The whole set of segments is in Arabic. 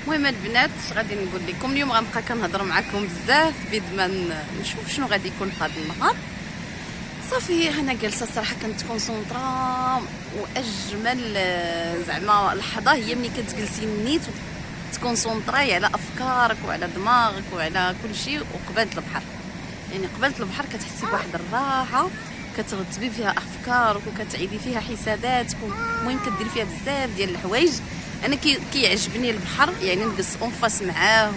المهم البنات غادي نقول لكم اليوم غنبقى كنهضر معكم بزاف بيد ما نشوف شنو غادي يكون في هذا النهار. صافي انا جالسه الصراحه كنت كونسونطرا، واجمل زعما لحظه هي ملي كتجلسي نيت تكونسونطراي على افكارك وعلى دماغك وعلى كل شيء وقبالة البحر. يعني قبالة البحر كتحسي بواحد الراحه، كترتبي فيها افكارك وكتعيدي فيها حساباتك، المهم كديري فيها بزاف ديال الحوايج. انا كيعجبني البحر، يعني نجلس انفاس معاه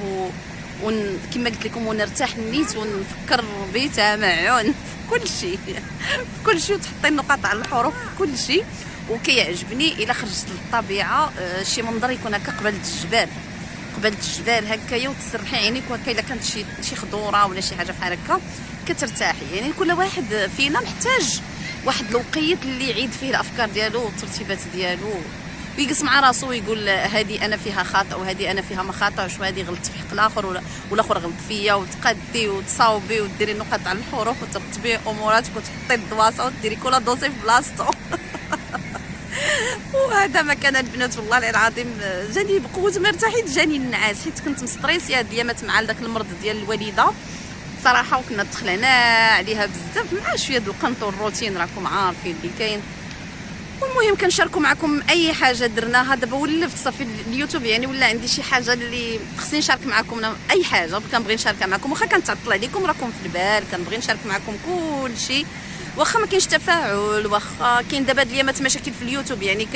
كما قلت لكم ونرتاح نيت ونفكر بتمعن في كل شيء في كل شيء، وتحطي النقاط على الحروف في كل شيء. وكيعجبني الا خرجت للطبيعه شي منظر يكون هكا قبالة الجبال هكايا، وتسرحي عينيك وهكا. الا كانت شي خضوره ولا شي حاجه بحال هكا كترتاحي. يعني كل واحد فينا محتاج واحد الوقيت اللي يعيد فيه الافكار ديالو والترتيبات ديالو، ويقص مع راسو ويقول هذه انا فيها خطا وهذه انا فيها ما خطاش، وهذه غلطت في حق الاخر ولا الاخر غلط فيا، وتقدي وتصاوبي وديري النقاط على الحروف وترتبي اموراتك وتحطي الدواسه وديري كل دوسي في بلاصتو. وهذا ما كان البنات والله العظيم جاني بقوه ما ارتحيت، جاني النعاس حيت كنت مستريسيه هاد الايامات مع داك المرض ديال الوالده صراحه، وكنا دخلنا عليها بزاف مع شويه د القنط والروتين راكم عارفين اللي كاين. والمهم كنشاركوا معكم اي حاجه درناها. دابا ولفت صافي اليوتيوب، يعني ولا عندي شي حاجه اللي خصني نشارك معكم، اي حاجه كنبغي نشاركها معكم، واخا كنتعطل عليكم راكم في البال، كنبغي نشارك معكم كل شيء، واخا ما كاينش تفاعل، واخا كاين دابا هاد الايامات مشاكل في اليوتيوب، يعني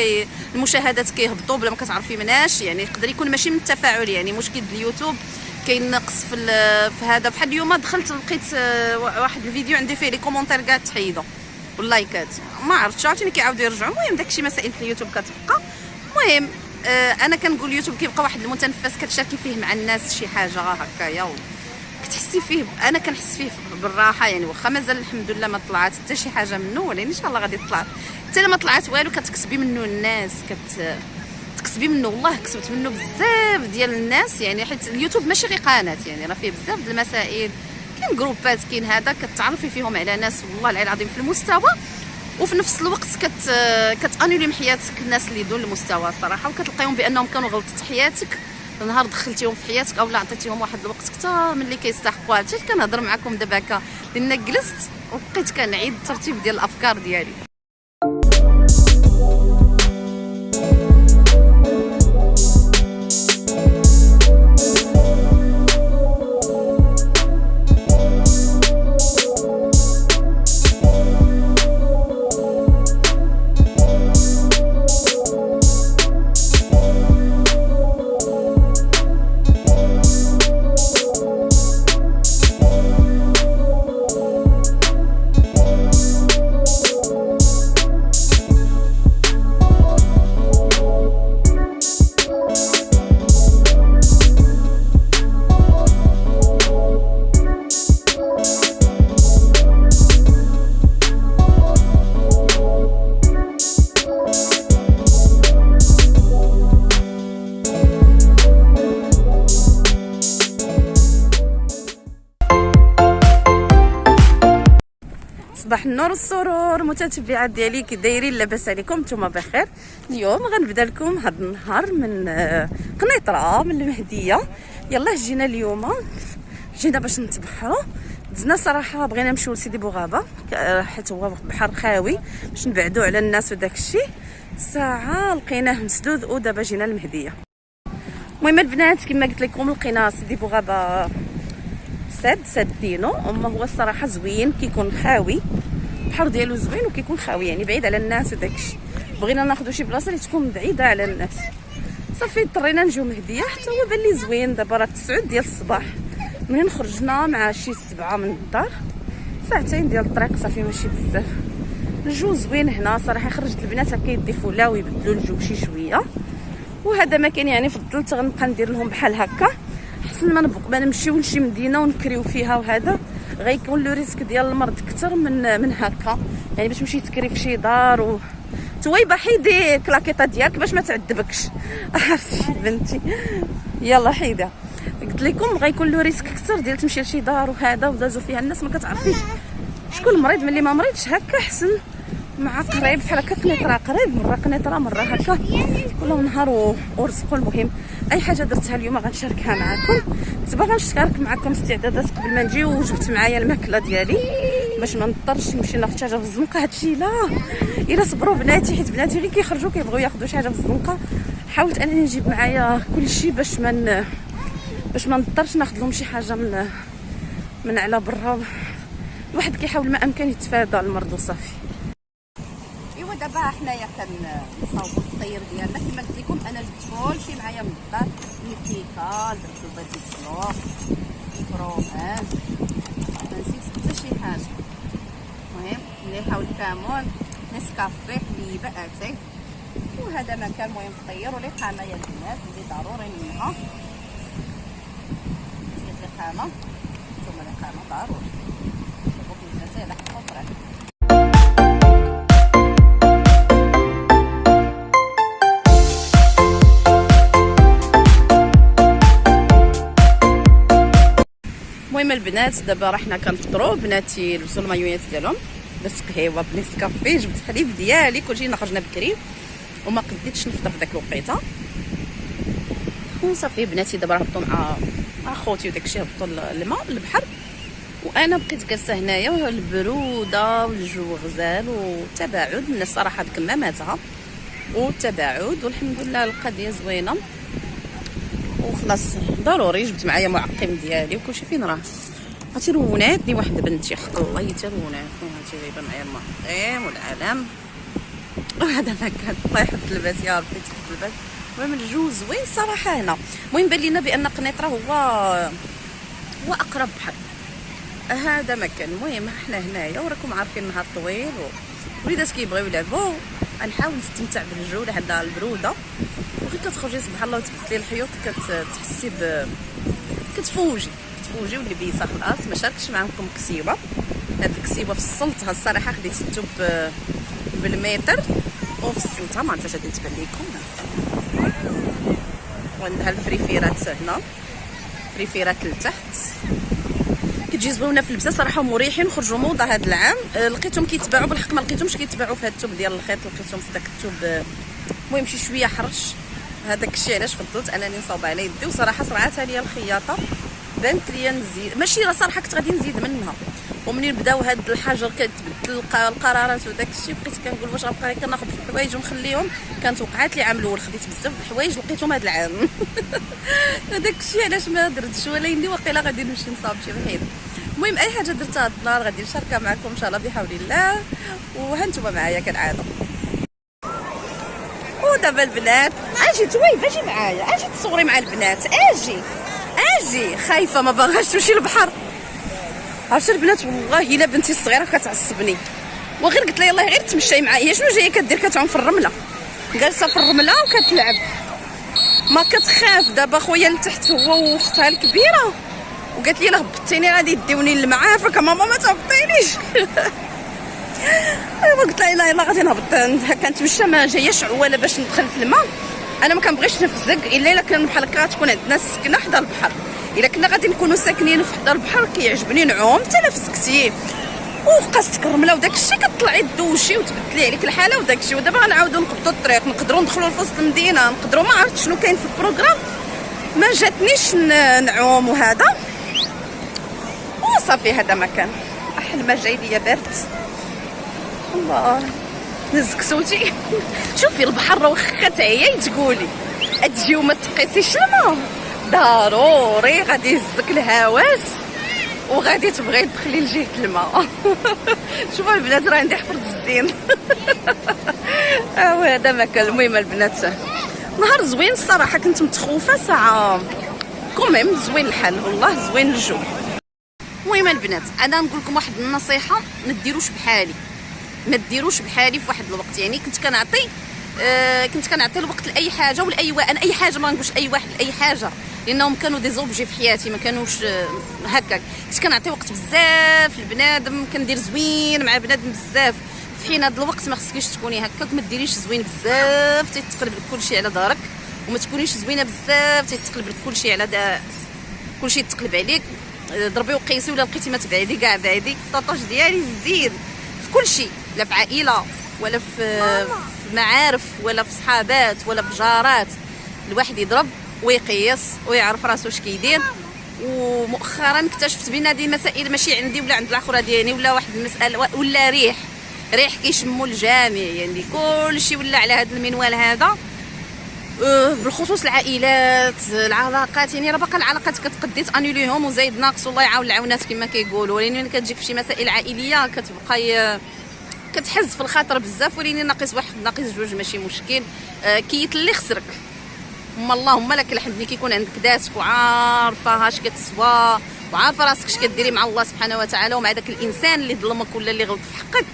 المشاهدات كيهبطوا بلا ما كتعرفي مناش، يعني يقدر يكون ماشي من التفاعل، يعني مشكل اليوتيوب كاين نقص في هذا. بحال اليوم دخلت لقيت واحد الفيديو عندي فيه لي كومونتير كاع تحيدوا واللايكات، ما عرفتش عاوتاني كيعاودوا يرجعوا. المهم داكشي مسائل في اليوتيوب كتبقى. المهم انا كنقول اليوتيوب كيبقى واحد المتنفس كتشاركي فيه مع الناس شي حاجه هكايا، كتحسي فيه، انا كنحس فيه بالراحه. يعني واخا مازال الحمد لله ما طلعت حتى شي حاجه منه، ولكن ان شاء الله غادي تطلع. حتى لما طلعت والو كتكسبي منه الناس، تكسبي منه. والله كسبت منه بزاف ديال الناس، يعني حيت اليوتيوب ماشي غير قناه، يعني راه فيه بزاف د المسائل، كاين جروبات، كاين هذا كتعرفي فيهم على ناس والله العظيم في المستوى، وفي نفس الوقت كتانولي من حياتك الناس اللي دون المستوى صراحه، وكتلقاهم بانهم كانوا غلطت حياتك نهار دخلتيهم في حياتك او لا عطيتيهم واحد الوقت كثر من اللي كيستحقوا. حتى كنهضر معكم دابا هكا لان جلست وبقيت كنعيد الترتيب ديال الافكار ديالي. صباح النور والسرور متتبعات ديالي، كي دايرين؟ لاباس عليكم؟ نتوما بخير؟ اليوم غنبدا لكم هذا النهار من قنيطره من المهديه. يلا جينا اليوم، جينا باش نتبحروا. دزنا صراحه بغينا نمشيو لسيدي بوغابه حيت هو بحر خاوي باش نبعدوا على الناس وداك الشيء. ساعه لقيناه مسدود ودابا جينا المهديه. المهم البنات كما قلت لكم لقينا سيدي بوغابه سادينو. اما هو الصراحه زوين، كيكون خاوي، البحر ديالو زوين وكيكون خاوي، يعني بعيد على الناس وداكشي. بغينا ناخذوا شي بلاصه اللي تكون بعيده على الناس. صافي اضطرينا نجيو مهديه، حتى هو بان لي زوين. دابا راه 9 ديال الصباح، منين خرجنا مع شي 7 من الدار، ساعتين ديال الطريق، صافي ماشي بزاف. الجو زوين هنا صراحه، خرجت البنات هكا يدفوا لا ويبدلوا الجو شي شويه. وهذا ما كان، يعني فضلت غنبقى ندير لهم بحال هكا احسن ما نمشيو لشي مدينه ونكريو فيها، وهذا غيكون لو ريسك ديال المرض اكثر من هكا. يعني باش تمشي تكري في شي دار تويبه حيدي كلاكيطه ديالك باش ما تعذبكش. عرفتي بنتي؟ يلا حيدها. قلت لكم غيكون له ريسك اكثر ديال تمشي لشي دار وهذا ودازو فيها الناس ما كتعرفيش شكون مريض من اللي ما مريضش، هكا احسن مع قريب بحال هكا قنيطره قريب، مره قنيطره مره هكا كل نهار ورزقوا. المهم اي حاجه درتها اليوم غنشاركها معكم. كنت باغا نشارك معكم استعدادات قبل ما نجي، وجبت معايا الماكله ديالي باش ما نضطرش نمشي ناخذ شي حاجه في الزنقه. هادشي الا صبروا بناتي، حيت بناتي غير كيخرجوا كيبغيو ياخذوا شي حاجه في الزنقه. حاولت انني نجيب معايا كلشي باش ما نضطرش ناخذ لهم شي حاجه من على برا. الواحد كيحاول ما امكن يتفادى المرض وصافي. ايوا دابا حنايا كنصاوبوا الطير ديالنا كما قلت لكم. انا جبت كلشي معايا من الدار، الكيكه، درت الباتي سلوق، الفرomage، ما نسيت حتى شي حاجه. المهم مليحه والكمون، نسكافيه، حليبه، اتاي، وهذا ما كان. المهم فطير ولي قامه يا البنات اللي ضروري منها. جيت لي قامه، نتوما لي قامه ضروري. شوفوا كيف جات على حق الطريق. المهم البنات دابا راه حنا كنفطروا. بناتي لبسوا المايويات ديالهم، درت قهيوه بنسكافي، جبت حليب ديالي، كلشي خرجنا بكري وما قديتش نفطر في داك الوقيته. وصافي بناتي دابا هبطوا مع خوتي وداكشي، هبطوا الماء البحر، وانا بقيت جالسه هنايا. والبروده والجو غزال والتباعد، الناس صراحه بكماماتها والتباعد، والحمد لله القضيه زوينه. وخلاص ضروري جبت معايا معقم ديالي وكلشي. فين راه عرفتي روناتني واحد بنتي، حق الله حتى روناتني. هاتي جايبه معايا المعقم والعلم. وهذا ما كان. الله يحفظ اللباس يا ربي، تحفظ اللباس. المهم الجو زوين صراحه هنا. المهم بان لينا بان قنيطره هو اقرب بحر. هذا مكان. المهم حنا هنايا وراكم عارفين النهار طويل وليدات كيبغيو يلعبوا. غنحاول نستمتع بالجو لحد البروده، وغير كتخرجي سبحان الله وتبدلي الحيوط كتحسي كتفوجي واللبيسه. خلاص ما شاركش معكم كسيبه. هاد الكسيبه فصلتها الصراحه، خديت التوب بالمتر وفصلتها، ما عرفتش غادي تبان لكم. وعندها الفريفيرات هنا، فريفيرات لتحت، كتجي زوينه في اللبسه صراحه، مريحين. خرجوا موضه هذا العام، لقيتهم كيتباعوا بالحق، ما لقيتهمش كيتباعوا في هذا التوب ديال الخيط، لقيتهم في داك التوب. المهم شي شويه حرش، هذاك الشيء علاش فضلت انني نصاوب على يدي. وصراحه صرعتها ليا الخياطه، بانت ليا نزيد، ماشي راه صراحه كنت غادي نزيد منها. ومنين بداو هاد الحجر كتبدل القرارات وداك الشيء، بقيت كنقول واش غنبقى كناخذ في الحوايج ونخليهم. كانت وقعات لي عام الاول خديت بزاف د الحوايج لقيتهم هاد العام. هذاك الشيء علاش ما درتش، ولكن واقيلا غادي نمشي نصاوب شي وحيد. المهم اي حاجه درتها هاد النهار غادي نشاركها معكم ان شاء الله بحول الله، وهانتوما معايا كالعاده. ودابا البنات اجي تويف، اجي معايا، اجي تصوري مع البنات، اجي خايفه ما باغاش تمشي للبحر. عرفتي البنات والله الا بنتي الصغيره كتعصبني، وغير قلت لها يلاه غير تمشي معايا. شنو جايه كدير؟ كتعوم في الرمله، جالسه في الرمله وكتلعب، ما كتخاف. دابا خويا لتحت هو واختها الكبيره، وقالت لي لا هبطيني غادي يديوني للمعاه، فك ماما ما تهبطينيش. ايوا قلت لها يلاه غادي نهبط. كنتمشى ما جاياش عواله باش ندخل في الماء. انا ما كنبغيش نفزق الا كان بحال هكا تكون عندنا السكنه حدا البحر. الا كنا غادي نكونوا ساكنين في حدا البحر كيعجبني نعوم حتى لا فزقتي وقاستك الرمله وداك الشيء، كطلعي دوشي وتبدلي عليك الحاله وداك الشيء. ودابا غنعاودوا نقبضوا الطريق، نقدروا ندخلوا لوسط المدينه، نقدروا ما عرفت شنو كاين في البروغرام، ما جاتنيش نعوم وهذا وصافي. هذا مكان احل ما جاي ليا بارد. الله نزك صوتي. شوفي البحر واخا تعياي تقولي تجي وما تقيسيش الماء، ضروري غادي يهزك الهواس وغادي تبغي تدخلي لجهه الماء. شوفوا البنات راه عندي حفرة الزين. هذا مكان. المهم البنات نهار زوين الصراحه، كنت متخوفه ساعه كوميم زوين الحال والله، زوين الجو. المهم البنات انا نقول لكم واحد النصيحه، ما ديروش بحالي في واحد الوقت. يعني كنت كنعطي الوقت لاي حاجه انا اي حاجه، ما نقولش اي واحد لاي حاجه، لانهم كانوا دي زوبجي في حياتي، ما كانوش هكا. كنت كنعطي وقت بزاف للبنادم، كندير زوين مع بنادم بزاف. في حين هذا الوقت ما خصكيش تكوني هكاك، ما ديريش زوين بزاف تيتقلب لك كلشي على دارك، وما تكونيش زوينه بزاف تيتقلب لك كلشي على كلشي يتقلب عليك. ضربي وقيسي، ولا لقيتي ما تبعدي كاع بعدي. الطاطاج ديالي زين في كلشي، لا في عائله ولا في معارف ولا في صحابات ولا في جارات. الواحد يضرب ويقيس ويعرف راسو اش كيدير. ومؤخرا اكتشفت بان هذه مسائل ماشي عندي ولا عند الاخرى ديالي، ولا واحد المساله ولا ريح كيشموا الجامع، يعني كلشي ولا على هذا المنوال هذا. بالخصوص العائلات، العلاقات، يعني راه باقا العلاقات كتقدي تانيليهم وزايد ناقص، والله يعاون العاونات كما كيقولوا. ولكن ملي كتجيك في شي مسائل عائليه كتبقى كتحز في الخاطر بزاف. ولكن ناقص واحد ناقص جوج ماشي مشكل. كيت اللي خسرك. اللهم لك الحمد ملي كيكون عندك داتك وعارفه اش كتسوى وعارفه راسك اش كديري مع الله سبحانه وتعالى ومع داك الانسان اللي ظلمك ولا اللي غلط في حقك،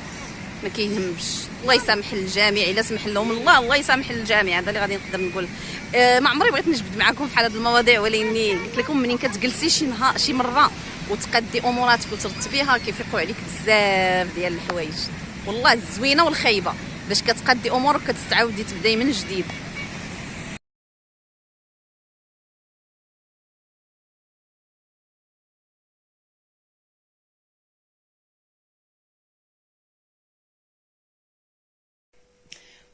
ما كيهمش. الله يسامح الجميع، الا سمح لهم الله يسامح الجميع. هذا اللي غادي نقدر نقول. ما عمري بغيت نجبد معكم في هذه المواضيع، ولكن قلت لكم منين كتجلسي شي مره وتقدي اموراتك وترتبيها كيفيقوا عليك بزاف ديال الحوايج، والله الزوينه والخايبه، باش كتقدي امورك كتستعاودي تبداي من جديد.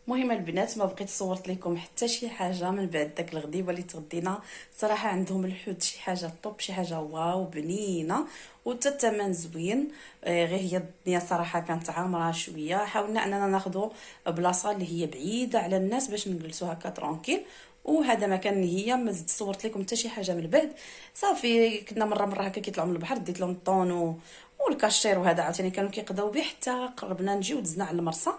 المهم البنات، ما بقيت صورت لكم حتى شي حاجه من بعد داك الغديوه اللي تغدينا. صراحه عندهم الحوت شي حاجه طوب، شي حاجه واو بنينه وتا الثمن زوين. غير هي الدنيا صراحه كانت عامره شويه. حاولنا اننا ناخذوا بلاصه اللي هي بعيده على الناس باش نجلسوا هكا ترونكيل. وهذا مكان اللي هي ما زدت صورت لكم حتى شي حاجه من بعد. صافي كنا مره هكا كيطلعوا من البحر، ديت لهم الطون والكاشير وهذا عاوتاني كانوا كيقضاو به حتى قربنا نجيو دزنا على المرسى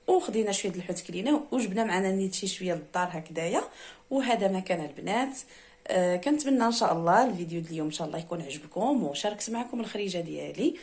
وخدينا شويه د الحوت كليناه وجبنا معنا نيت شي شويه للدار هكذايا. وهذا مكان البنات. كنتمنى ان شاء الله الفيديو ديال اليوم ان شاء الله يكون عجبكم وشاركت معكم الخريجه ديالي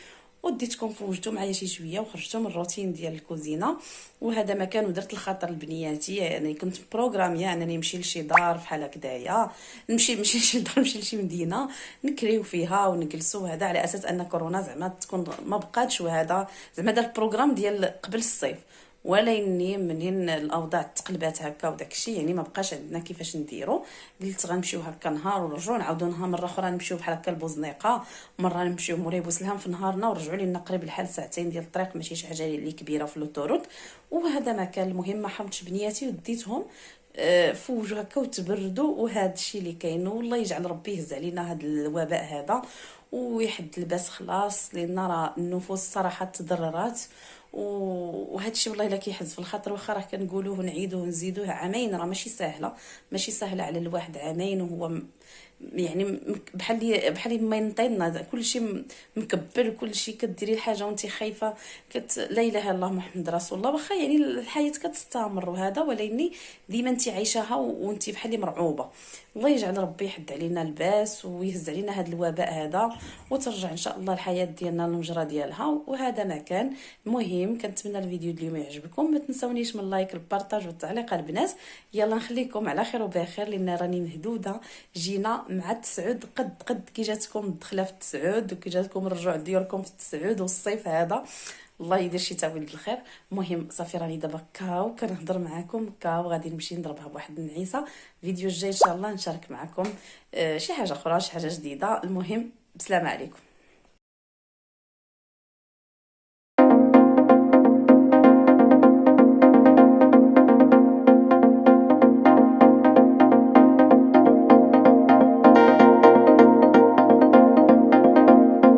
وديتكم فوجتوا معايا شي شويه وخرجتوا من الروتين ديال الكوزينه. وهذا مكان ودرت الخاطر لبنياتي، يعني كنت بروغراميه انني نمشي لشي دار بحال هكذايا، نمشي لشي دار، نمشي لشي مدينه نكريو فيها ونجلسوا هذا على اساس ان كورونا زعما تكون ما بقاتش. وهذا زعما دار البروغرام ديال قبل الصيف، ولاني منين الاوضاع تقلبات هكا وداك الشيء يعني ما بقاش عندنا كيفاش نديرو. قلت غنمشيو هكا نهار ونرجعوا نعاودوا نهار مره اخرى نمشيو بحال هكا البوزنيقه، مره نمشيو موري بوسلهام في نهارنا ورجعوا لينا قريب الحال ساعتين ديال الطريق، ماشي شي حاجه اللي كبيره في لوطوروت. وهذا مكان المهم ما حملتش بنياتي وديتهم فوجوا هكا وتبردوا. وهذا الشيء اللي كاين، والله يجعل ربي يهز علينا هذا الوباء هذا ويحد الباس خلاص، لان راه النفوس صراحه تضررات. وهذا الشيء والله الا كيحز في الخاطر. واخا راه كنقولوه ونعيدوه ونزيدوه، عامين راه ماشي سهله على الواحد. عامين وهو يعني بحال ما ينطينا كلشي مكبل، كلشي كديري الحاجه وانت خايفه لا اله الا الله محمد رسول الله. واخا يعني الحياه كتستمر وهذا، ولكن ديما انت عايشاها وانت بحال مرعوبه. الله يجعل ربي يحد علينا الباس ويهز علينا هذا الوباء هذا وترجع ان شاء الله الحياه ديالنا للمجرى ديالها. وهذا ما كان. المهم كنتمنى الفيديو اليوم يعجبكم، ما تنسونيش من اللايك البارطاج والتعليق البنات. يلا نخليكم على خير وبخير، لان راني مهدوده. جينا مع التسعود قد كي جاتكم الدخله في التسعود وكي جاتكم الرجوع ديالكم في التسعود والصيف هذا، الله يدير شي تاويل بالخير. المهم صافي راني دابا كاو كنهضر معكم كاو غادي نمشي نضربها بواحد النعيسه. الفيديو الجاي ان شاء الله نشارك معكم شي حاجه اخرى، شي حاجه جديده. المهم بسلامه عليكم.